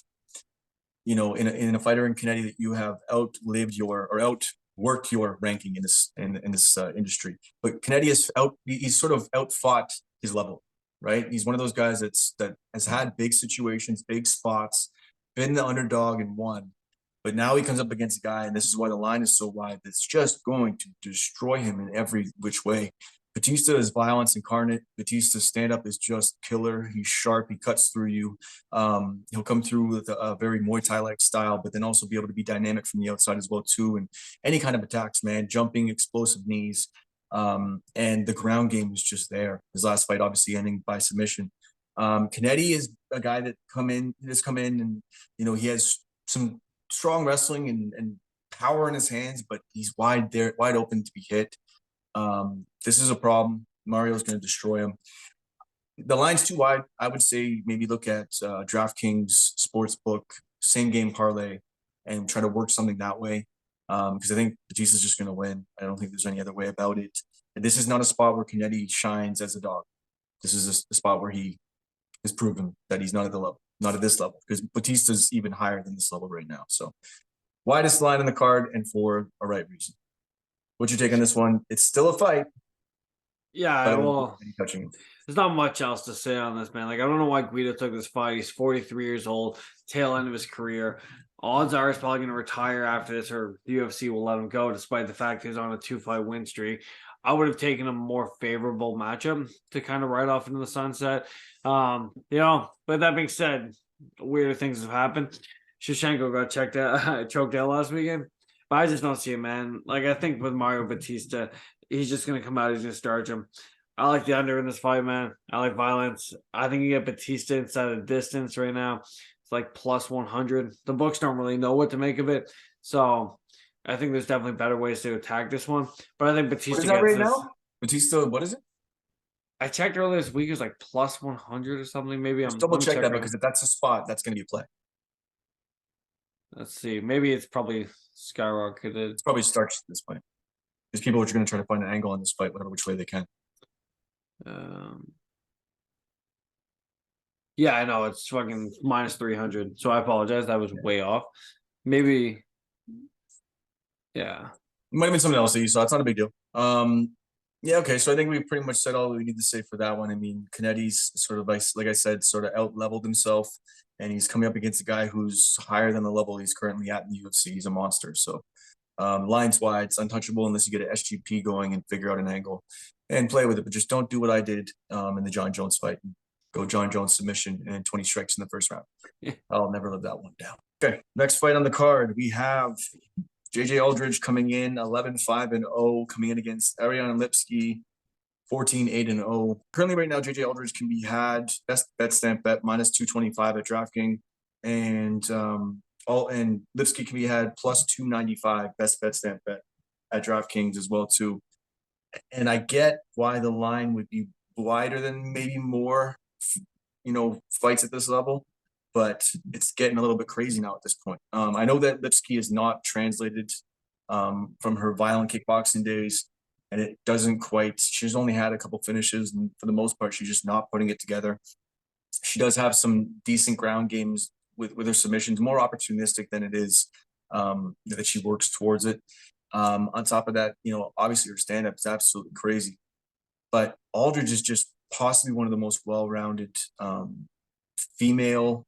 in a fighter in Canetti that you have outlived outworked your ranking in this industry. But Canetti he's sort of outfought his level, right? He's one of those guys that has had big situations, big spots, been the underdog and won. But now he comes up against a guy, and this is why the line is so wide, that's just going to destroy him in every which way. Batista is violence incarnate. Batista's stand-up is just killer. He's sharp. He cuts through you. He'll come through with a very Muay Thai-like style, but then also be able to be dynamic from the outside as well, too. And any kind of attacks, man, jumping, explosive knees. And the ground game is just there. His last fight, obviously, ending by submission. Canetti is a guy that has come in and, he has some strong wrestling and power in his hands, but he's wide open to be hit. This is a problem. Mario's going to destroy him. The line's too wide. I would say maybe look at DraftKings Sportsbook, same game parlay, and try to work something that way. Because I think Batista's just going to win. I don't think there's any other way about it. And this is not a spot where Canetti shines as a dog. This is a spot where he has proven that he's not at this level, because Batista's even higher than this level right now. So widest line in the card, and for a right reason. What's your take on this one? It's still a fight. Yeah, well, touching him. There's not much else to say on this, man. Like, I don't know why Guido took this fight. He's 43 years old, tail end of his career. Odds are he's probably going to retire after this, or the UFC will let him go, despite the fact he's on a 2-fight win streak. I would have taken a more favorable matchup to kind of ride off into the sunset. But that being said, weirder things have happened. Shevchenko got choked out last weekend. But I just don't see it, man. Like, I think with Mario Batista, he's just going to come out. He's going to starch him. I like the under in this fight, man. I like violence. I think you get Batista inside of the distance right now. It's like plus 100. The books don't really know what to make of it. So I think there's definitely better ways to attack this one. But I think Batista What is that right now? Batista, what is it? I checked earlier this week. It was like plus 100 or something. Maybe Just double check that, because if that's a spot, that's going to be a play. Let's see. Maybe it's probably skyrocketed. It's probably starts at this point, because people are going to try to find an angle on this fight, whatever which way they can. Yeah, I know it's fucking minus 300. So I apologize. That was way off. Maybe. Yeah. It might have been something else that you saw. It's not a big deal. Yeah, okay. So I think we pretty much said all we need to say for that one. I mean, Canetti's sort of like I said, sort of out-leveled himself, and he's coming up against a guy who's higher than the level he's currently at in the UFC. He's a monster. So line's wide, it's untouchable unless you get an SGP going and figure out an angle and play with it. But just don't do what I did in the John Jones fight. Go John Jones submission and 20 strikes in the first round. I'll never live that one down. Okay, next fight on the card, we have JJ Aldridge coming in 11-5-0, coming in against Ariane Lipski 14-8-0. Currently, right now, JJ Aldridge can be had best bet stamp bet minus 225 at DraftKings, and and Lipsky can be had plus 295 best bet stamp bet at DraftKings as well too. And I get why the line would be wider than maybe more, fights at this level, but it's getting a little bit crazy now at this point. I know that Lipsky is not translated from her violent kickboxing days, and it doesn't quite. She's only had a couple finishes, and for the most part, she's just not putting it together. She does have some decent ground games with her submissions, more opportunistic than it is that she works towards it. On top of that, obviously her stand-up is absolutely crazy. But Aldridge is just possibly one of the most well-rounded female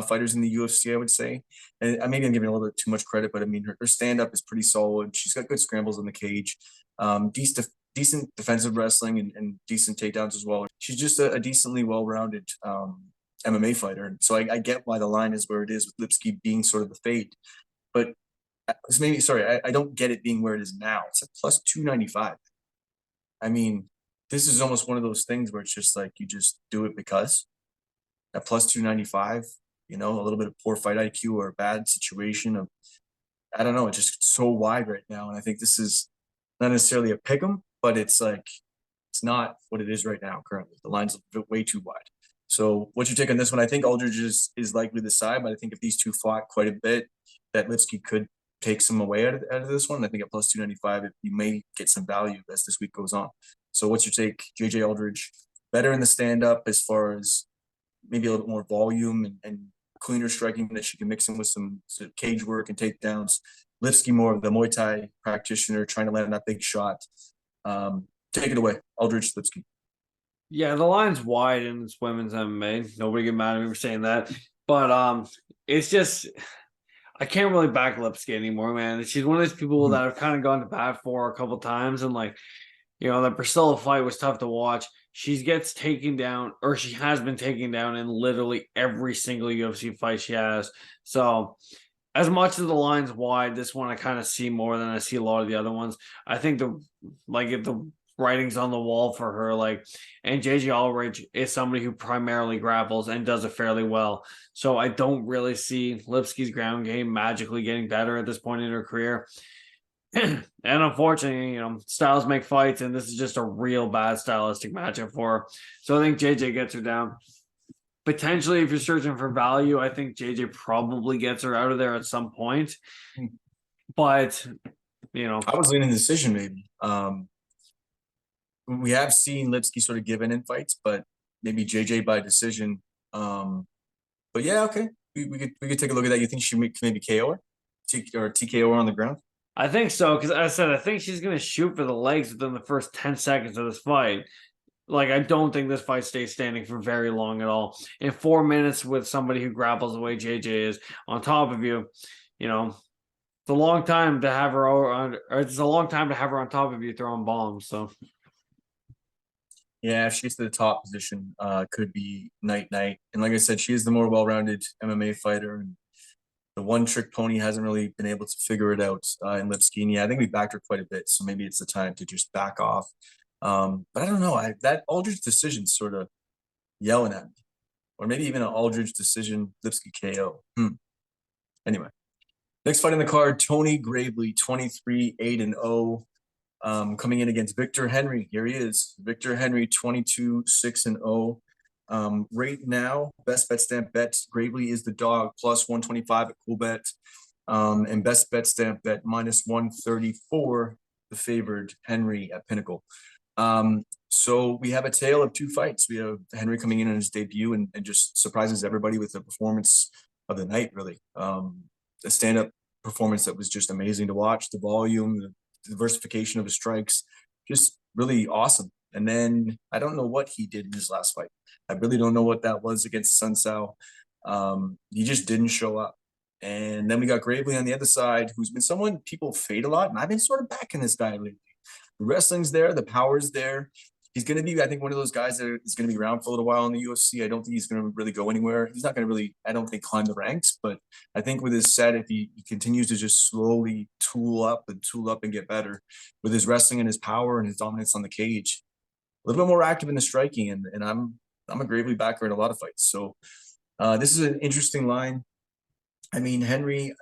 fighters in the UFC, I would say. And maybe I'm giving a little bit too much credit, but I mean, her stand-up is pretty solid. She's got good scrambles in the cage, decent defensive wrestling and decent takedowns as well. She's just a decently well-rounded MMA fighter. So I get why the line is where it is with Lipsky being sort of the fade. But I don't get it being where it is now. It's at plus 295. I mean, this is almost one of those things where it's just like you just do it because at plus 295, a little bit of poor fight IQ or a bad situation of, I don't know, it's just so wide right now. And I think this is not necessarily a pick 'em, but it's like, it's not what it is right now currently. The line's way too wide. So what's your take on this one? I think Aldridge is likely the side, but I think if these two fought quite a bit, that Lipsky could take some away out of this one. I think at plus 295, you may get some value as this week goes on. So what's your take, JJ Aldridge? Better in the stand-up as far as maybe a little bit more volume and cleaner striking that she can mix in with some cage work and takedowns. Lipsky more of the Muay Thai practitioner trying to land that big shot. Take it away, Aldridge, Lipsky. Yeah, the line's wide in this women's MMA. Nobody get mad at me for saying that. But it's just I can't really back Lipsky anymore, man. She's one of those people that I've kind of gone to bat for a couple times, and the Priscilla fight was tough to watch. She gets taken down, or she has been taken down in literally every single UFC fight she has. So as much as the line's wide, this one I kind of see more than I see a lot of the other ones. I think if the writing's on the wall for her, and JJ Aldridge is somebody who primarily grapples and does it fairly well. So I don't really see Lipsky's ground game magically getting better at this point in her career. And unfortunately, styles make fights, and this is just a real bad stylistic matchup for her. So I think JJ gets her down. Potentially, if you're searching for value, I think JJ probably gets her out of there at some point. But, I was leaning decision maybe. We have seen Lipsky sort of give in fights, but maybe JJ by decision. But yeah, okay. We could take a look at that. You think she maybe KO her? Or TKO her on the ground? I think so, because I said I think she's going to shoot for the legs within the first 10 seconds of this fight. I don't think this fight stays standing for very long at all. In 4 minutes with somebody who grapples the way JJ is on top of you, it's a long time to have her on, or it's a long time to have her on top of you throwing bombs. So yeah, if she's to the top position, could be night. And like I said, she is the more well-rounded MMA fighter, and the one-trick pony hasn't really been able to figure it out in Lipsky. And yeah, I think we backed her quite a bit, so maybe it's the time to just back off. But I don't know. That Aldridge decision sort of yelling at me, or maybe even an Aldridge decision, Lipsky KO. Anyway, next fight in the card: Tony Gravely, 23-8-0. Coming in against Victor Henry. Here he is. Victor Henry, 22-6-0. Right now, best bet stamp bets. Gravely is the dog, plus 125 at Coolbet. And best bet stamp bet minus 134, the favored Henry at Pinnacle. So we have a tale of two fights. We have Henry coming in on his debut and just surprises everybody with the performance of the night, really. A stand-up performance that was just amazing to watch. The volume, the diversification of his strikes, just really awesome. And then I don't know what he did in his last fight. I really don't know what that was against Sun Sao. He just didn't show up. And then we got Gravely on the other side, who's been someone people fade a lot. And I've been sort of backing this guy lately. The wrestling's there, the power's there. He's going to be, I think, one of those guys that is going to be around for a little while in the UFC. I don't think he's going to really go anywhere. He's not going to really, I don't think, climb the ranks. But I think with his set, if he continues to just slowly tool up and get better with his wrestling and his power and his dominance on the cage, a little bit more active in the striking. And I'm a Gravely backer in a lot of fights. So this is an interesting line. I mean, Henry,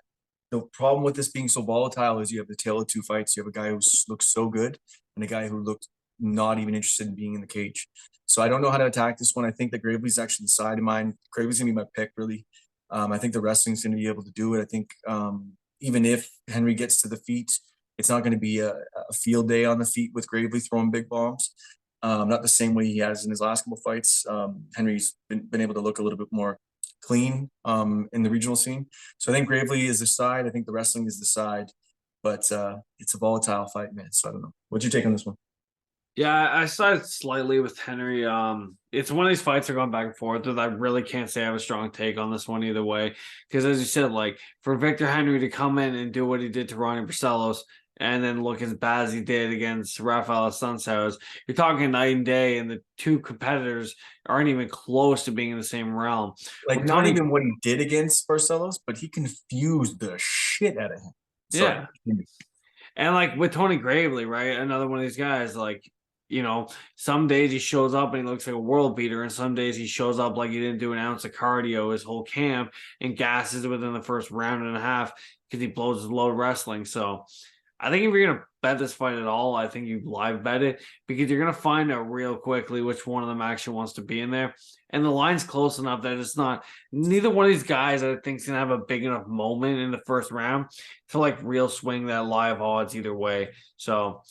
the problem with this being so volatile is you have the tale of two fights. You have a guy who looks so good and a guy who looked not even interested in being in the cage. So I don't know how to attack this one. I think that Gravely's actually the side of mine. Gravely's gonna be my pick, really. I think the wrestling's gonna be able to do it. I think even if Henry gets to the feet, it's not gonna be a field day on the feet with Gravely throwing big bombs. Not the same way he has in his last couple fights. Henry's been able to look a little bit more clean in the regional scene. So I think Gravely is the side. I think the wrestling is the side, but it's a volatile fight, man. So I don't know. What's your take on this one? Yeah, I sided slightly with Henry. It's one of these fights are going back and forth with. I really can't say I have a strong take on this one either way. Because as you said, like for Victor Henry to come in and do what he did to Ronnie Barcelos and then look as bad as he did against Rafael Sunsauers, you're talking night and day, and the two competitors aren't even close to being in the same realm. Like With not Tony, even what he did against Barcelos, but he confused the shit out of him. Sorry. yeah. And like with Tony Gravely, right? Another one of these guys, like, some days he shows up and he looks like a world beater, and some days he shows up like he didn't do an ounce of cardio his whole camp and gasses within the first round and a half because he blows his load wrestling. So I think if you're gonna bet this fight at all, I think you live bet it because you're gonna find out real quickly which one of them actually wants to be in there. And the line's close enough that it's not neither one of these guys I think is gonna have a big enough moment in the first round to like real swing that live odds either way. So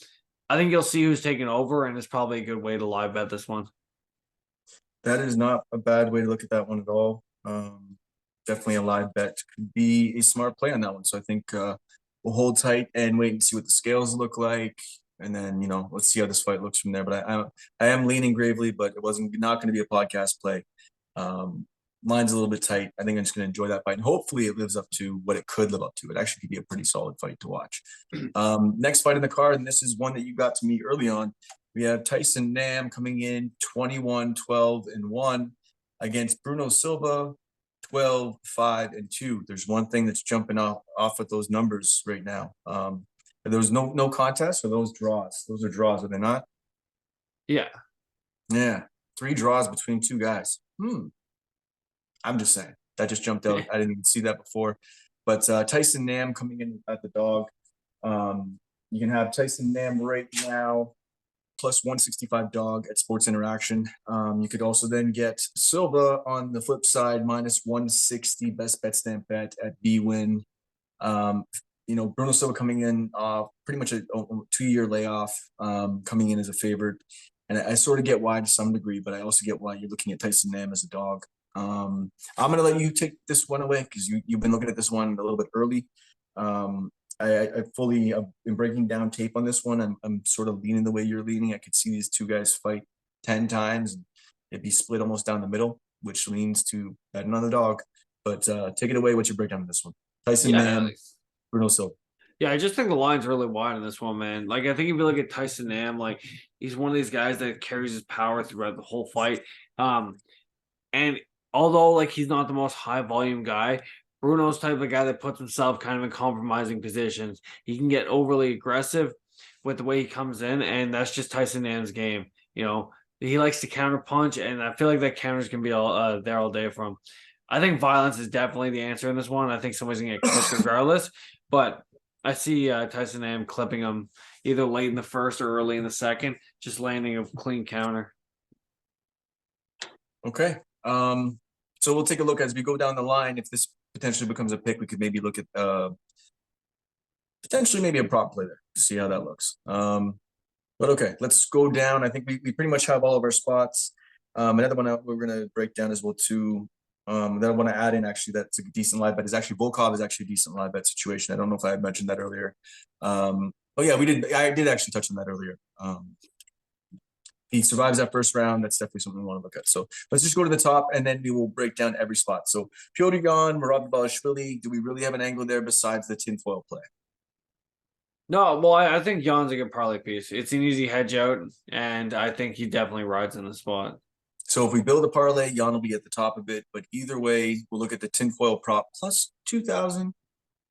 I think you'll see who's taking over, and it's probably a good way to live bet this one. That is not a bad way to look at that one at all. Definitely a live bet could be a smart play on that one. So I think we'll hold tight and wait and see what the scales look like, and then let's see how this fight looks from there. But I am leaning Gravely, but it wasn't not going to be a podcast play. Line's a little bit tight. I think I'm just going to enjoy that fight, and hopefully it lives up to what it could live up to. It actually could be a pretty solid fight to watch. Next fight in the card, and this is one that you got to me early on. We have Tyson Nam coming in 21-12-1 against Bruno Silva 12-5-2. There's one thing that's jumping off of those numbers right now. There was no contest, or those draws. Those are draws, are they not? Yeah. Yeah, 3 draws between 2 guys. I'm just saying that just jumped out. I didn't even see that before. But Tyson Nam coming in at the dog. You can have Tyson Nam right now plus 165 dog at Sports Interaction. You could also then get Silva on the flip side minus 160 best bet stamp bet at BWin. Bruno Silva coming in pretty much a 2-year layoff, coming in as a favorite. And I sort of get why to some degree, but I also get why you're looking at Tyson Nam as a dog. I'm going to let you take this one away because you've been looking at this one a little bit early. I fully am breaking down tape on this one. I'm sort of leaning the way you're leaning. I could see these 2 guys fight 10 times and it'd be split almost down the middle, which leans to betting on the dog. But take it away. What's your breakdown on this one? Tyson Nam, Bruno Silva. Yeah, I just think the line's really wide on this one, man. Like, I think if you look at Tyson Nam, like, he's one of these guys that carries his power throughout the whole fight. And although, like, he's not the most high volume guy, Bruno's type of guy that puts himself kind of in compromising positions. He can get overly aggressive with the way he comes in, and that's just Tyson Nam's game. He likes to counter punch, and I feel like that counters can be all there all day from. I think violence is definitely the answer in this one. I think somebody's gonna get clipped regardless, but I see Tyson Nam clipping him either late in the first or early in the second, just landing a clean counter. Okay. So we'll take a look as we go down the line. If this potentially becomes a pick, we could maybe look at potentially maybe a prop play there to see how that looks. But okay, let's go down. I think we pretty much have all of our spots. Another one we're going to break down as well too. That I want to add in actually that's a decent live bet is actually Volkov is actually a decent live bet situation. I don't know if I had mentioned that earlier. Oh yeah, I did actually touch on that earlier. He survives that first round. That's definitely something we want to look at. So let's just go to the top, and then we will break down every spot. So Petr, Merab, Dvalishvili. Do we really have an angle there besides the tinfoil play? No, well, I think Jan's a good parlay piece. It's an easy hedge out, and I think he definitely rides in the spot. So if we build a parlay, Jan will be at the top of it. But either way, we'll look at the tinfoil prop plus 2,000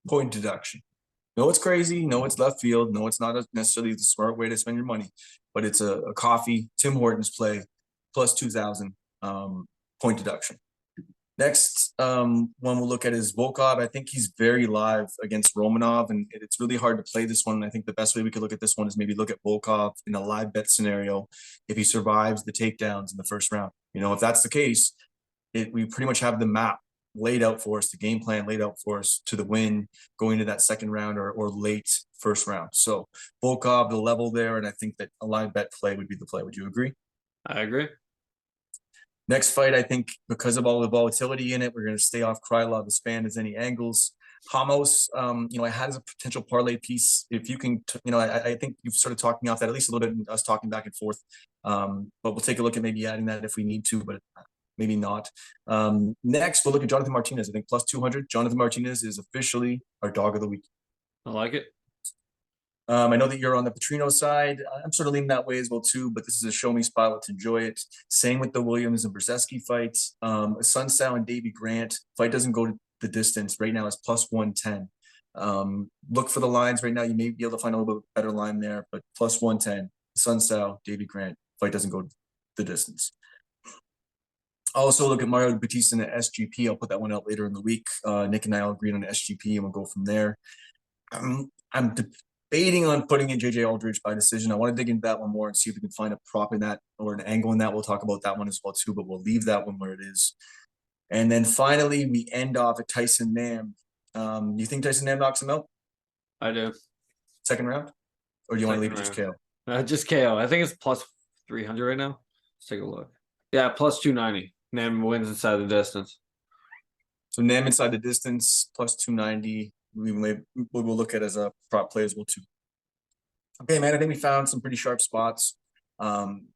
point deduction. No, it's crazy. No, it's left field. No, it's not necessarily the smart way to spend your money. But it's a coffee Tim Hortons play plus 2,000 point deduction. Next one we'll look at is Volkov. I think he's very live against Romanov, and it's really hard to play this one. I think the best way we could look at this one is maybe look at Volkov in a live bet scenario if he survives the takedowns in the first round. If that's the case, we pretty much have the map laid out for us, the game plan laid out for us to the win going to that second round or late first round. So Volkov, the level there, and I think that a live bet play would be the play. Would you agree? I agree. Next fight, I think because of all the volatility in it, we're going to stay off Krylov as fan as any angles. Hamos, I had as a potential parlay piece. If you can, I think you've sort of talked me off that at least a little bit, us talking back and forth. But we'll take a look at maybe adding that if we need to, but maybe not. Next, we'll look at Jonathan Martinez. I think plus 200. Jonathan Martinez is officially our dog of the week. I like it. I know that you're on the Petrino side. I'm sort of leaning that way as well too, but this is a show me spot. Let's enjoy it. Same with the Williams and Brzezinski fights. Sunsao and Davey Grant fight doesn't go the distance. Right now it's plus 110. Look for the lines right now. You may be able to find a little bit better line there, but plus 110. Sunsao, Davey Grant fight doesn't go the distance. Also look at Mario Batista and the SGP. I'll put that one out later in the week. Nick and I will agree on the SGP and we'll go from there. I'm debating on putting in JJ Aldridge by decision. I want to dig into that one more and see if we can find a prop in that or an angle in that. We'll talk about that one as well too, but we'll leave that one where it is. And then finally, we end off at Tyson Nam. Do you think Tyson Nam knocks him out? I do. Second round? Or do you want to leave it just KO? Just KO. I think it's plus 300 right now. Let's take a look. Yeah, plus 290. Nam wins inside the distance. So Nam inside the distance, plus 290. We'll look at as a prop play as well too. Okay, man, I think we found some pretty sharp spots.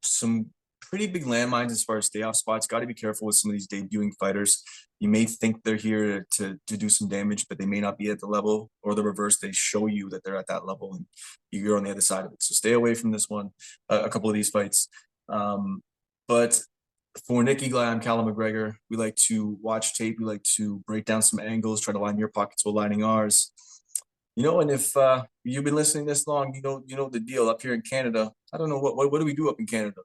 Some pretty big landmines as far as stay off spots. Got to be careful with some of these debuting fighters. You may think they're here to do some damage, but they may not be at the level, or the reverse. They show you that they're at that level and you're on the other side of it. So stay away from this one, a couple of these fights. But for Nick Eagle, I'm Callum McGregor. We like to watch tape. We like to break down some angles, try to line your pockets while lining ours. And if you've been listening this long, you know the deal up here in Canada. I don't know what do we do up in Canada?